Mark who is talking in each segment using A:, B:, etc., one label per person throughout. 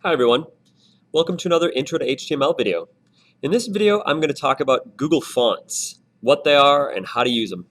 A: Hi everyone, welcome to another Intro to HTML video. In this video I'm going to talk about Google Fonts, what they are and how to use them.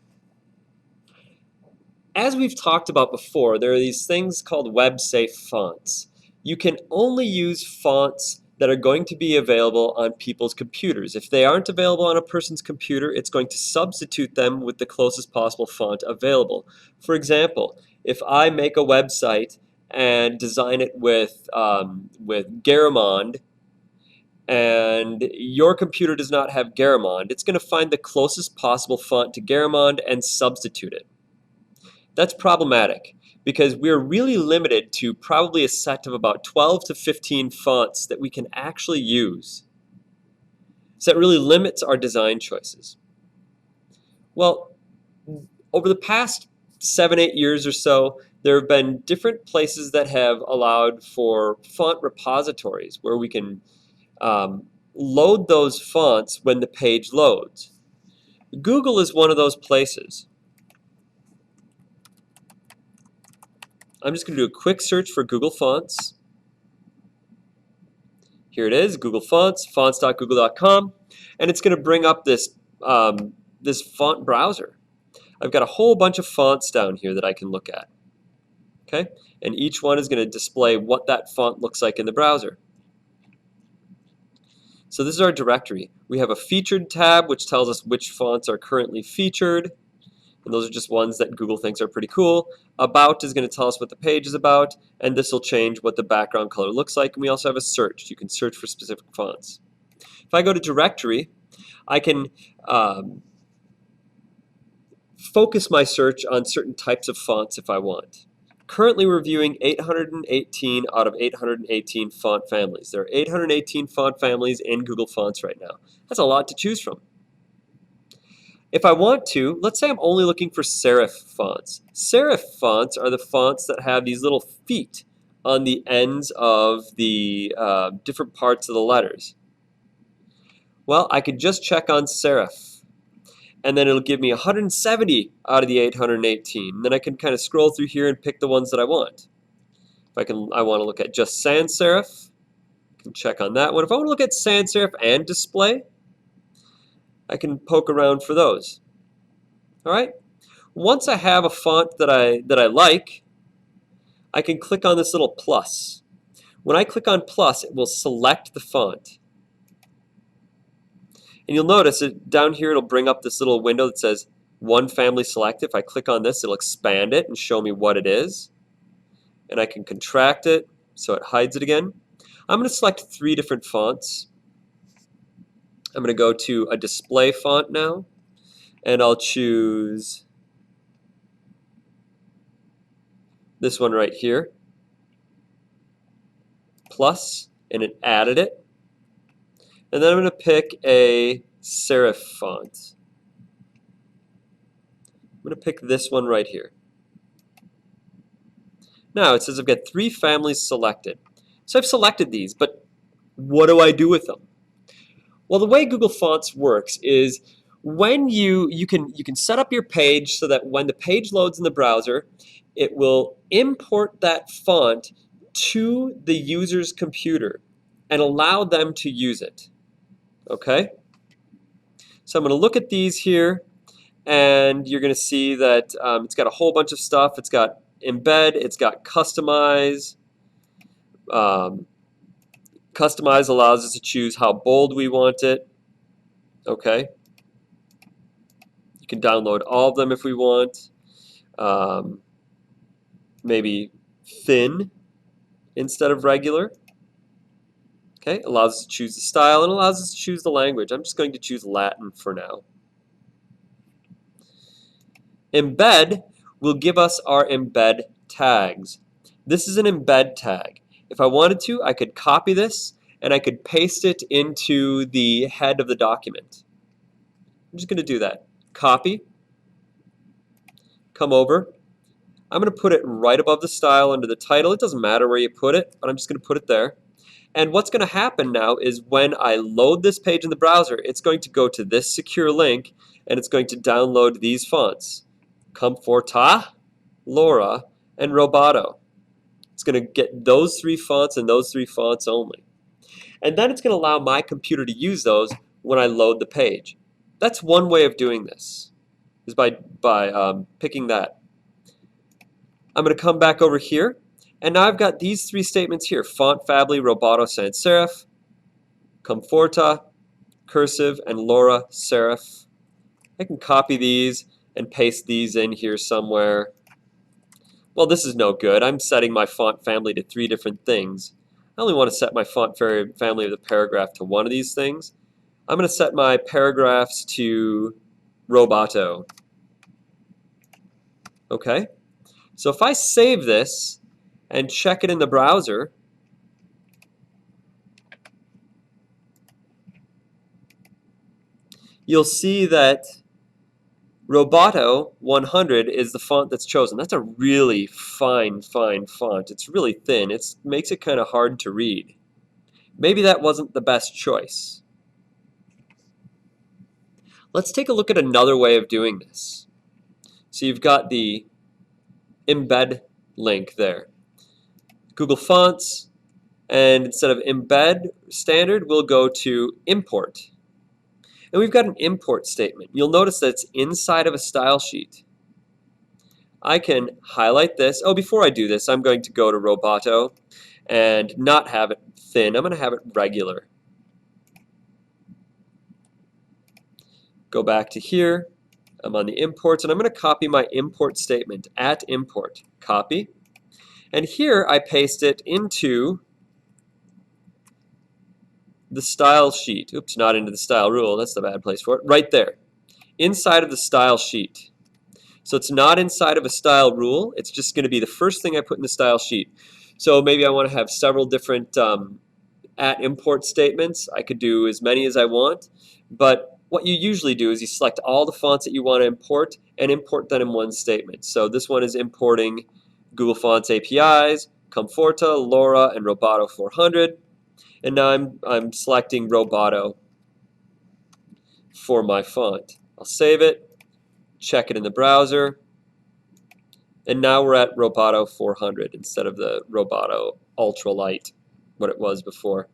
A: As we've talked about before, there are these things called web-safe fonts. You can only use fonts that are going to be available on people's computers. If they aren't available on a person's computer, it's going to substitute them with the closest possible font available. For example, if I make a website and design it with Garamond, and your computer does not have Garamond, it's going to find the closest possible font to Garamond and substitute it. That's problematic because we're really limited to probably a set of about 12 to 15 fonts that we can actually use. So that really limits our design choices. Well, over the past 7-8 years or so, there have been different places that have allowed for font repositories where we can load those fonts when the page loads. Google is one of those places. I'm just going to do a quick search for Google Fonts. Here it is, Google Fonts, fonts.google.com, and it's going to bring up this, this font browser. I've got a whole bunch of fonts down here that I can look at. Okay? And each one is going to display what that font looks like in the browser. So this is our directory. We have a featured tab which tells us which fonts are currently featured. And those are just ones that Google thinks are pretty cool. About is going to tell us what the page is about, and this will change what the background color looks like. And we also have a search. You can search for specific fonts. If I go to directory, I can focus my search on certain types of fonts if I want. Currently we're viewing 818 out of 818 font families. There are 818 font families in Google Fonts right now. That's a lot to choose from. If I want to, let's say I'm only looking for serif fonts. Serif fonts are the fonts that have these little feet on the ends of the different parts of the letters. Well, I could just check on serif, and then it'll give me 170 out of the 818. And then I can kind of scroll through here and pick the ones that I want. If I want to look at just sans serif, I can check on that one. If I want to look at sans serif and display, I can poke around for those. All right. Once I have a font that I like, I can click on this little plus. When I click on plus, it will select the font. And you'll notice that down here it'll bring up this little window that says one family select. If I click on this, it'll expand it and show me what it is. And I can contract it so it hides it again. I'm going to select 3 different fonts. I'm going to go to a display font now, and I'll choose this one right here, plus, and it added it. And then I'm going to pick a serif font. I'm going to pick this one right here. Now it says I've got 3 families selected. So I've selected these, but what do I do with them? Well, the way Google Fonts works is when you can set up your page so that when the page loads in the browser, it will import that font to the user's computer and allow them to use it. Okay? So I'm going to look at these here, and you're going to see that it's got a whole bunch of stuff. It's got embed, it's got customize. Customize allows us to choose how bold we want it. Okay. You can download all of them if we want. Maybe thin instead of regular. Okay. Allows us to choose the style and allows us to choose the language. I'm just going to choose Latin for now. Embed will give us our embed tags. This is an embed tag. If I wanted to, I could copy this and I could paste it into the head of the document. I'm just going to do that. Copy. Come over. I'm going to put it right above the style under the title. It doesn't matter where you put it, but I'm just going to put it there. And what's going to happen now is when I load this page in the browser, it's going to go to this secure link and it's going to download these fonts. Comforta, Laura, and Roboto. It's going to get those 3 fonts and those 3 fonts only. And then it's going to allow my computer to use those when I load the page. That's one way of doing this, is by picking that. I'm going to come back over here, and now I've got these 3 statements here: font family, Roboto sans serif, Comforta, cursive, and Laura serif. I can copy these and paste these in here somewhere. Well, this is no good. I'm setting my font family to 3 different things. I only want to set my font family of the paragraph to one of these things. I'm going to set my paragraphs to Roboto. Okay? So if I save this and check it in the browser, you'll see that Roboto 100 is the font that's chosen. That's a really fine font. It's really thin. It makes it kind of hard to read. Maybe that wasn't the best choice. Let's take a look at another way of doing this. So you've got the embed link there. Google Fonts, and instead of embed standard, we'll go to import. And we've got an import statement. You'll notice that it's inside of a style sheet. I can highlight this. Oh, before I do this, I'm going to go to Roboto and not have it thin. I'm going to have it regular. Go back to here. I'm on the imports, and I'm going to copy my import statement at import. Copy. And here I paste it into the style sheet. Oops, not into the style rule. That's the bad place for it. Right there. Inside of the style sheet. So it's not inside of a style rule. It's just going to be the first thing I put in the style sheet. So maybe I want to have several different at import statements. I could do as many as I want. But what you usually do is you select all the fonts that you want to import and import them in one statement. So this one is importing Google Fonts APIs, Comforta, Laura, and Roboto 400. And now I'm selecting Roboto for my font. I'll save it, check it in the browser, and now we're at Roboto 400 instead of the Roboto Ultralight, what it was before.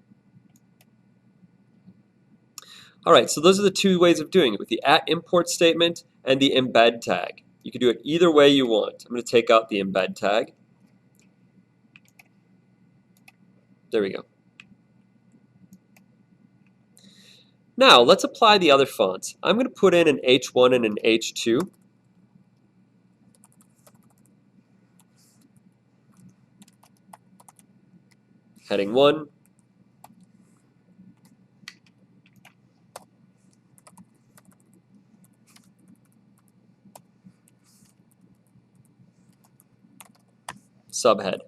A: All right, so those are the 2 ways of doing it, with the at import statement and the embed tag. You can do it either way you want. I'm going to take out the embed tag. There we go. Now, let's apply the other fonts. I'm going to put in an H1 and an H2. Heading 1. Subhead.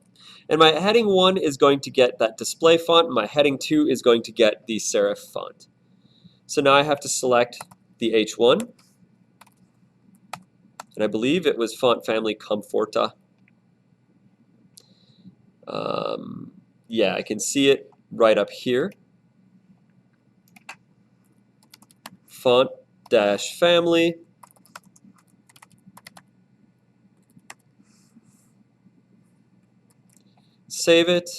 A: And my heading 1 is going to get that display font, and my heading 2 is going to get the serif font. So now I have to select the H1, and I believe it was font family Comforta. Yeah, I can see it right up here. Font-family. Save it,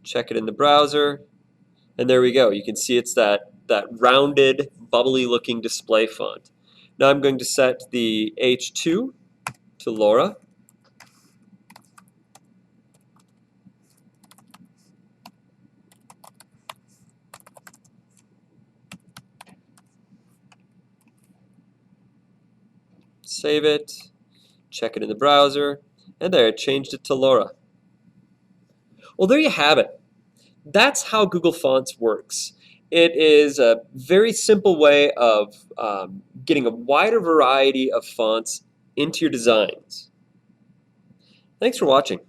A: check it in the browser, and there we go. You can see it's that rounded, bubbly looking display font. Now I'm going to set the H2 to Laura. Save it, check it in the browser, and there, it changed it to Laura. Well, there you have it. That's how Google Fonts works. It is a very simple way of getting a wider variety of fonts into your designs. Thanks for watching.